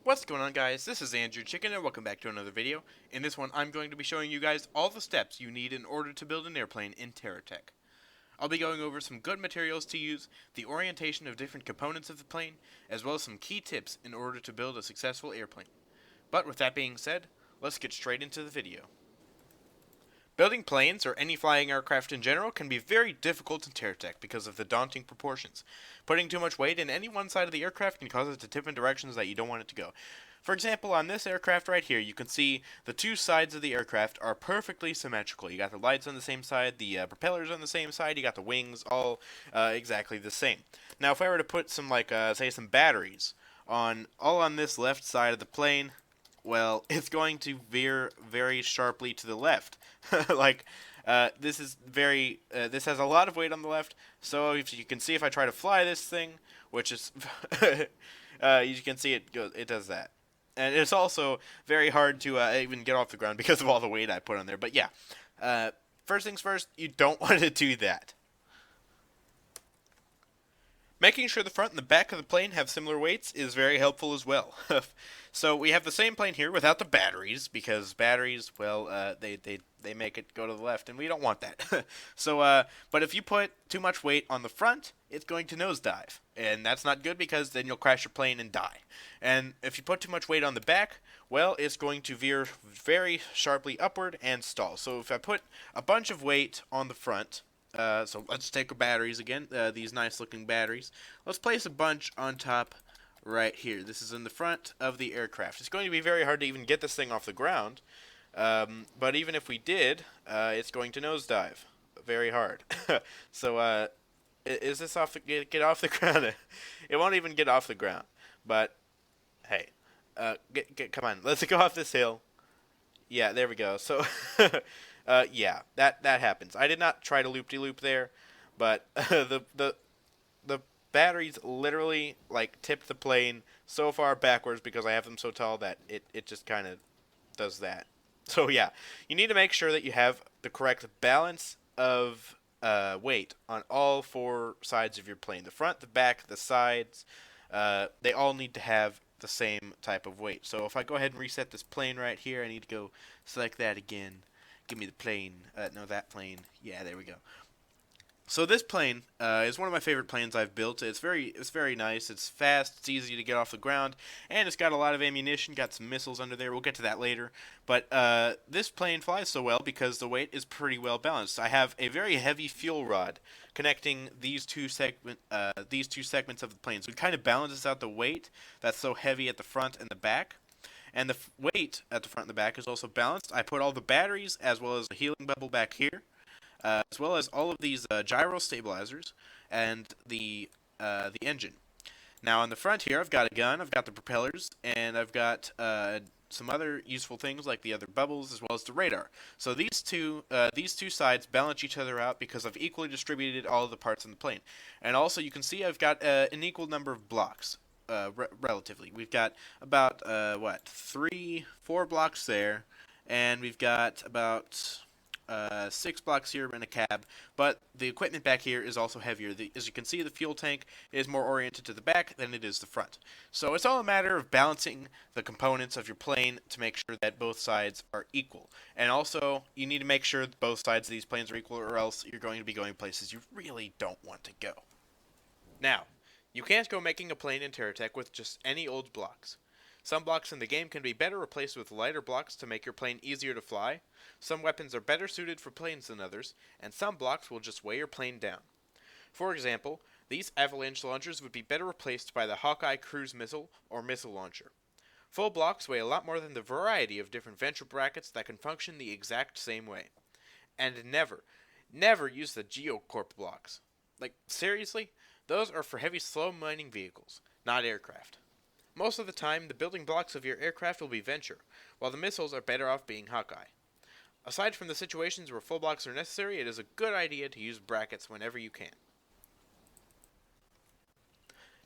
What's going on, guys? This is AndrewChicken and welcome back to another video. In this one, I'm going to be showing you guys all the steps you need in order to build an airplane in TerraTech. I'll be going over some good materials to use, the orientation of different components of the plane, as well as some key tips in order to build a successful airplane. But with that being said, let's get straight into the video. Building planes, or any flying aircraft in general, can be very difficult in TerraTech because of the daunting proportions. Putting too much weight in any one side of the aircraft can cause it to tip in directions that you don't want it to go. For example, on this aircraft right here, you can see the two sides of the aircraft are perfectly symmetrical. You got the lights on the same side, the propellers on the same side, you got the wings all exactly the same. Now, if I were to put some, say some batteries all on this left side of the plane, well, it's going to veer very sharply to the left. This has a lot of weight on the left, so if you can see, if I try to fly this thing, which is, you can see it does that. And it's also very hard to even get off the ground because of all the weight I put on there. But yeah, first things first, you don't want to do that. Making sure the front and the back of the plane have similar weights is very helpful as well. So we have the same plane here without the batteries, because batteries, well, they make it go to the left, and we don't want that. But if you put too much weight on the front, it's going to nosedive, and that's not good because then you'll crash your plane and die. And if you put too much weight on the back, well, it's going to veer very sharply upward and stall. So if I put a bunch of weight on the front, so let's take our batteries again, these nice looking batteries. Let's place a bunch on top right here. This is in the front of the aircraft. It's going to be very hard to even get this thing off the ground, but even if we did, it's going to nosedive very hard. So is this off the, get off the ground? It won't even get off the ground, but hey, come on, let's go off this hill. Yeah, there we go. So yeah, that happens. I did not try to loop-de-loop there, but the batteries literally tipped the plane so far backwards because I have them so tall that it just kind of does that. So yeah, you need to make sure that you have the correct balance of weight on all four sides of your plane. The front, the back, the sides, they all need to have the same type of weight. So if I go ahead and reset this plane right here, I need to go select that again. Give me the plane. No, that plane. Yeah, there we go. So this plane is one of my favorite planes I've built. It's very nice. It's fast. It's easy to get off the ground, and it's got a lot of ammunition. Got some missiles under there. We'll get to that later. But this plane flies so well because the weight is pretty well balanced. I have a very heavy fuel rod connecting these two segments of the plane. So it kind of balances out the weight that's so heavy at the front and the back. And the weight at the front and the back is also balanced. I put all the batteries as well as the healing bubble back here, as well as all of these gyro stabilizers and the engine. Now on the front here, I've got a gun, I've got the propellers, and I've got some other useful things like the other bubbles as well as the radar. So these two sides balance each other out because I've equally distributed all of the parts in the plane. And also you can see I've got an equal number of blocks. Relatively. We've got about, 4 blocks there, and we've got about 6 blocks here in a cab, but the equipment back here is also heavier. As you can see, the fuel tank is more oriented to the back than it is the front. So it's all a matter of balancing the components of your plane to make sure that both sides are equal. And also, you need to make sure that both sides of these planes are equal, or else you're going to be going places you really don't want to go. Now, you can't go making a plane in TerraTech with just any old blocks. Some blocks in the game can be better replaced with lighter blocks to make your plane easier to fly, some weapons are better suited for planes than others, and some blocks will just weigh your plane down. For example, these avalanche launchers would be better replaced by the Hawkeye cruise missile or missile launcher. Full blocks weigh a lot more than the variety of different venture brackets that can function the exact same way. And never use the GeoCorp blocks. Seriously? Those are for heavy slow mining vehicles, not aircraft. Most of the time, the building blocks of your aircraft will be Venture, while the missiles are better off being Hawkeye. Aside from the situations where full blocks are necessary, it is a good idea to use brackets whenever you can.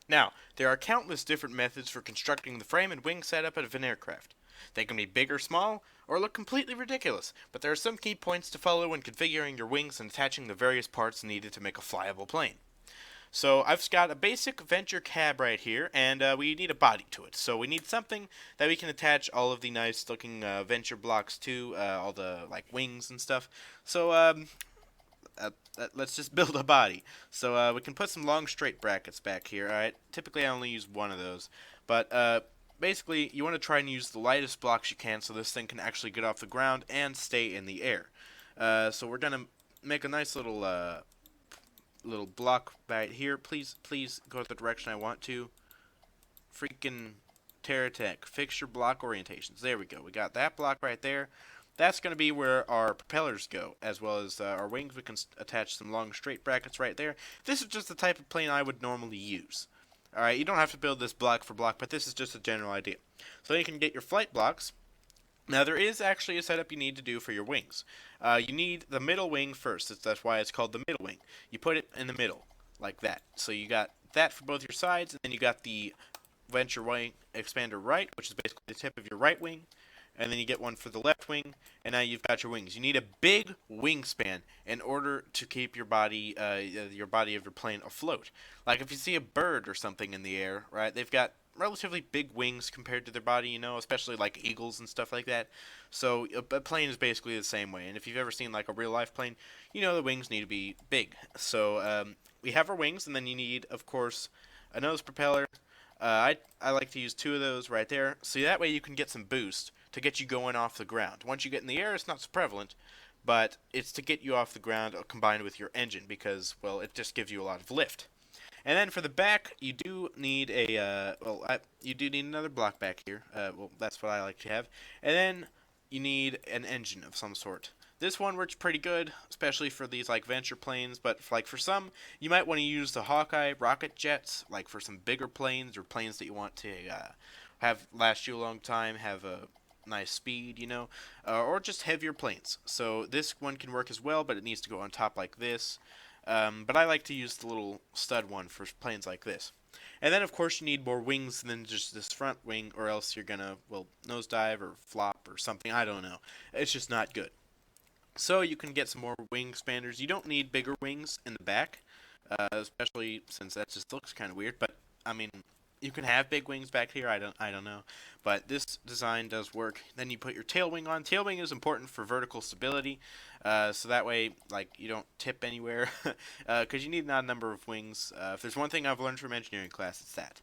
Now, there are countless different methods for constructing the frame and wing setup of an aircraft. They can be big or small, or look completely ridiculous, but there are some key points to follow when configuring your wings and attaching the various parts needed to make a flyable plane. So I've got a basic venture cab right here, and we need a body to it. So we need something that we can attach all of the nice looking venture blocks to, all the like wings and stuff. So let's just build a body. So we can put some long straight brackets back here. Alright, typically I only use one of those. But basically you want to try and use the lightest blocks you can so this thing can actually get off the ground and stay in the air. So we're going to make a nice little block right here. Please go the direction I want to. Freaking TerraTech. Fix your block orientations. There we go. We got that block right there. That's going to be where our propellers go, as well as our wings. We can attach some long straight brackets right there. This is just the type of plane I would normally use. Alright, you don't have to build this block for block, but this is just a general idea. So you can get your flight blocks. Now there is actually a setup you need to do for your wings. You need the middle wing first. That's why it's called the middle wing. You put it in the middle, like that. So you got that for both your sides, and then you got the venture wing expander right, which is basically the tip of your right wing. And then you get one for the left wing, and now you've got your wings. You need a big wingspan in order to keep your body of your plane afloat. Like if you see a bird or something in the air, right? They've got relatively big wings compared to their body, you know, especially like eagles and stuff like that. So a plane is basically the same way. And if you've ever seen like a real life plane, you know the wings need to be big. So we have our wings, and then you need, of course, a nose propeller. I like to use 2 of those right there, so that way you can get some boost to get you going off the ground. Once you get in the air, it's not so prevalent, but it's to get you off the ground combined with your engine because, well, it just gives you a lot of lift. And then for the back, you do need you do need another block back here. Well, that's what I like to have. And then you need an engine of some sort. This one works pretty good, especially for these like venture planes, but for some, you might want to use the Hawkeye rocket jets, like for some bigger planes or planes that you want to have last you a long time, have a nice speed, you know, or just heavier planes. So this one can work as well, but it needs to go on top like this. But I like to use the little stud one for planes like this. And then, of course, you need more wings than just this front wing, or else you're gonna, well, nosedive or flop or something. I don't know. It's just not good. So you can get some more wing expanders. You don't need bigger wings in the back, especially since that just looks kind of weird. But I mean, you can have big wings back here. I don't know, but this design does work. Then you put your tail wing on. Tail wing is important for vertical stability, so that way like you don't tip anywhere, because you need an odd number of wings. If there's one thing I've learned from engineering class, it's that.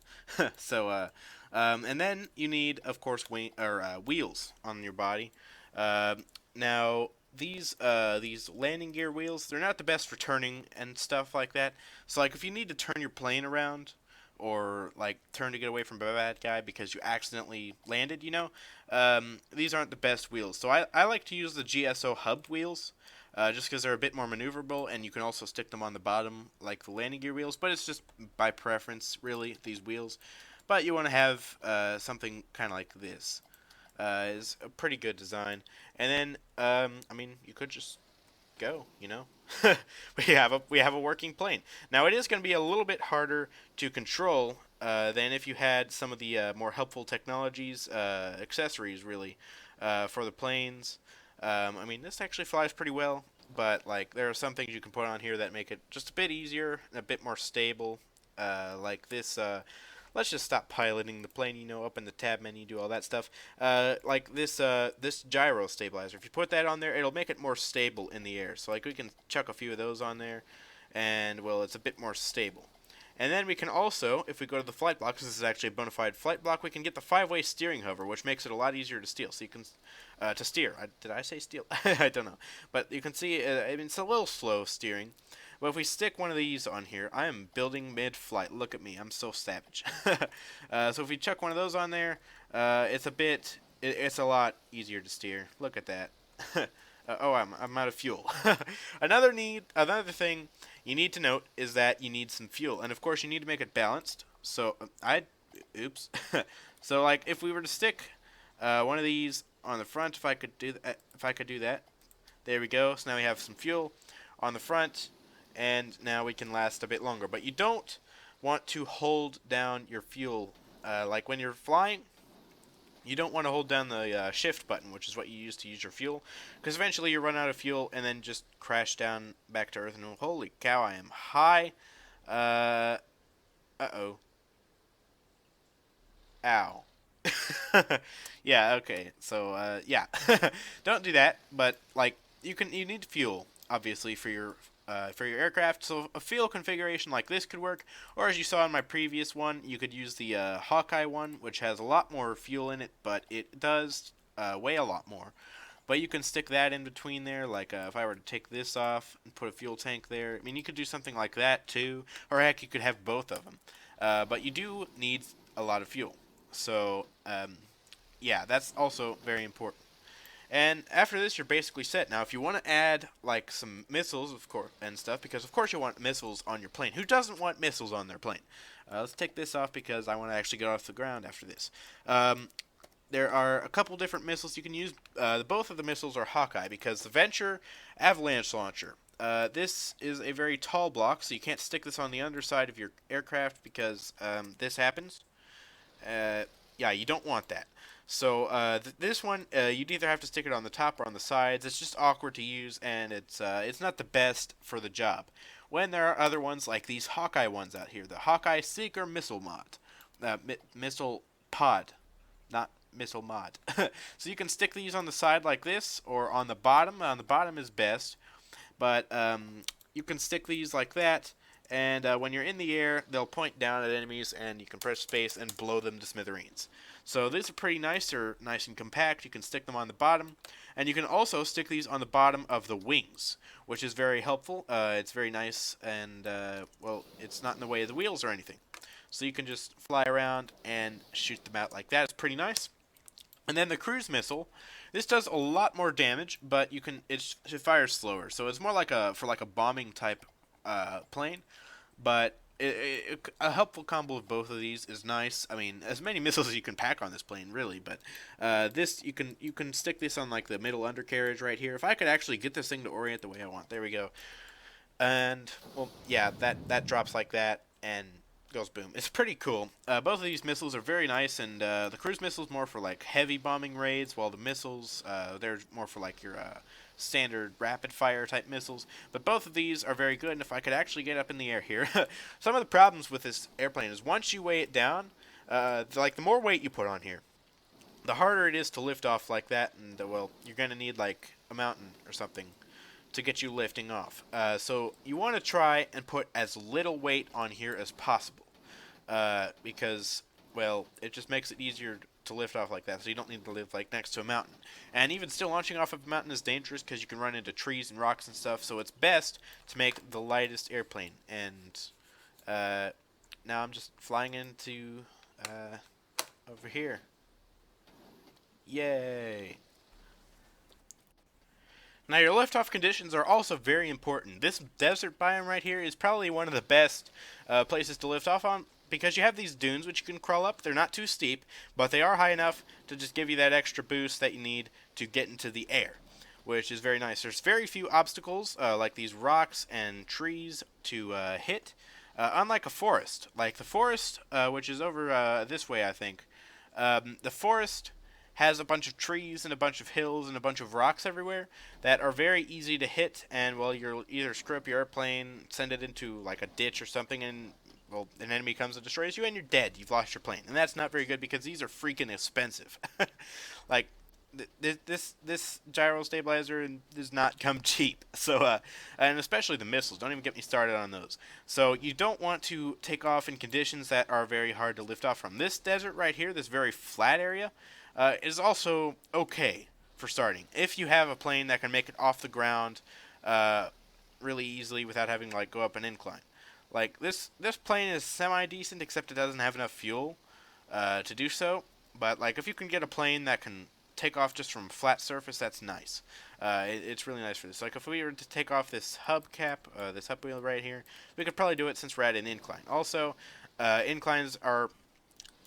And then you need, of course, wheels on your body. Now these landing gear wheels, they're not the best for turning and stuff like that. So like if you need to turn your plane around, or like turn to get away from a bad guy because you accidentally landed, you know, these aren't the best wheels. So I like to use the GSO hub wheels, just because they're a bit more maneuverable, and you can also stick them on the bottom like the landing gear wheels, but it's just by preference, really, these wheels. But you want to have something kind of like this. Is a pretty good design. And then, I mean, you could just go, you know. We have a working plane. Now it is going to be a little bit harder to control than if you had some of the more helpful technologies, accessories really, for the planes. I mean, this actually flies pretty well, but like there are some things you can put on here that make it just a bit easier, a bit more stable. Like this. Let's just stop piloting the plane, you know, up in the tab menu, do all that stuff. Like this gyro stabilizer. If you put that on there, it'll make it more stable in the air. So like we can chuck a few of those on there, and well, it's a bit more stable. And then we can also, if we go to the flight block, 'cause this is actually a bona fide flight block, we can get the 5-way steering hover, which makes it a lot easier to steer. So you can to steer. Did I say steal? I don't know, but you can see I mean, it's a little slow steering. But if we stick one of these on here, I am building mid-flight. Look at me, I'm so savage. So if we chuck one of those on there, it's a lot easier to steer. Look at that. Oh, I'm out of fuel. Another thing you need to note is that you need some fuel, and of course you need to make it balanced. So oops. So like if we were to stick one of these on the front, if I could do that, there we go. So now we have some fuel on the front. And now we can last a bit longer. But you don't want to hold down your fuel. Like when you're flying, you don't want to hold down the shift button, which is what you use to use your fuel. Because eventually you run out of fuel and then just crash down back to Earth. And holy cow, I am high. Uh, uh-oh. Ow. Yeah, okay. So, yeah. Don't do that, but, like, you need fuel, obviously, for your aircraft. So a fuel configuration like this could work, or as you saw in my previous one, you could use the Hawkeye one, which has a lot more fuel in it, but it does weigh a lot more. But you can stick that in between there, like if I were to take this off and put a fuel tank there. I mean, you could do something like that too, or heck, you could have both of them. But you do need a lot of fuel. So, yeah, that's also very important. And after this, you're basically set. Now, if you want to add like some missiles, of course, and stuff, because of course you want missiles on your plane. Who doesn't want missiles on their plane? Let's take this off because I want to actually get off the ground after this. There are a couple different missiles you can use. Both of the missiles are Hawkeye because the Venture Avalanche Launcher. This is a very tall block, so you can't stick this on the underside of your aircraft because this happens. Yeah, you don't want that. So this one, you'd either have to stick it on the top or on the sides. It's just awkward to use, and it's not the best for the job. When there are other ones like these Hawkeye ones out here, the Hawkeye Seeker Missile Mod, Missile Pod, not Missile Mod. So you can stick these on the side like this, or on the bottom. On the bottom is best, but you can stick these like that. And when you're in the air, they'll point down at enemies, and you can press space and blow them to smithereens. So these are pretty nice. They're nice and compact. You can stick them on the bottom. And you can also stick these on the bottom of the wings, which is very helpful. It's very nice, and, well, it's not in the way of the wheels or anything. So you can just fly around and shoot them out like that. It's pretty nice. And then the cruise missile. This does a lot more damage, but it fires slower. So it's more like for a bombing type plane, but a helpful combo of both of these is nice. I mean, as many missiles as you can pack on this plane, really. But this you can stick this on like the middle undercarriage right here. If I could actually get this thing to orient the way I want, there we go. And well, yeah, that drops like that and goes boom. It's pretty cool. Both of these missiles are very nice, and the cruise missile's more for like heavy bombing raids, while the missiles they're more for like your standard rapid fire type missiles. But both of these are very good, and if I could actually get up in the air here, some of the problems with this airplane is once you weigh it down, like the more weight you put on here, the harder it is to lift off like that, and well, you're gonna need like a mountain or something to get you lifting off. So you want to try and put as little weight on here as possible, because, well, it just makes it easier to lift off like that, so you don't need to live like next to a mountain. And even still, launching off of a mountain is dangerous because you can run into trees and rocks and stuff, so it's best to make the lightest airplane. And now I'm just flying into over here. Yay! Now, your liftoff conditions are also very important. This desert biome right here is probably one of the best places to lift off on because you have these dunes which you can crawl up. They're not too steep, but they are high enough to just give you that extra boost that you need to get into the air, which is very nice. There's very few obstacles like these rocks and trees to hit, unlike a forest. Like the forest, which is over this way, I think. The forest has a bunch of trees and a bunch of hills and a bunch of rocks everywhere that are very easy to hit, and well, you'll either screw up your airplane, send it into like a ditch or something, and well, an enemy comes and destroys you, and you're dead. You've lost your plane, and that's not very good because these are freaking expensive. Like this gyro stabilizer does not come cheap. So and especially the missiles. Don't even get me started on those. So you don't want to take off in conditions that are very hard to lift off from. This desert right here, this very flat area, is also okay for starting. If you have a plane that can make it off the ground really easily without having to like go up an incline. Like this plane is semi-decent, except it doesn't have enough fuel to do so. But like if you can get a plane that can take off just from a flat surface, that's nice. It's really nice for this. Like if we were to take off this hubcap, this hub wheel right here, we could probably do it since we're at an incline. Also, inclines are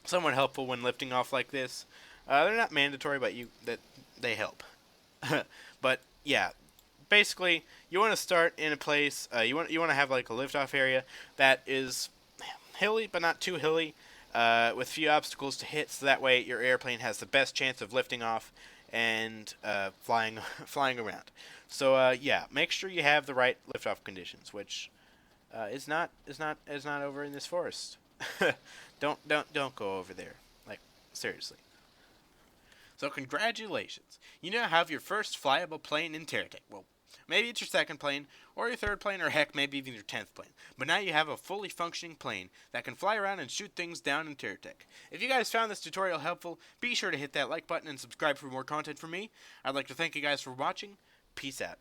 somewhat helpful when lifting off like this. They're not mandatory, but they help. But yeah, basically, you want to start in a place. You want to have like a liftoff area that is hilly, but not too hilly, with few obstacles to hit. So that way, your airplane has the best chance of lifting off and flying around. So yeah, make sure you have the right liftoff conditions, which is not over in this forest. Don't go over there. Like, seriously. So congratulations. You now have your first flyable plane in TerraTech. Well, maybe it's your second plane, or your third plane, or heck, maybe even your 10th plane. But now you have a fully functioning plane that can fly around and shoot things down in TerraTech. If you guys found this tutorial helpful, be sure to hit that like button and subscribe for more content from me. I'd like to thank you guys for watching. Peace out.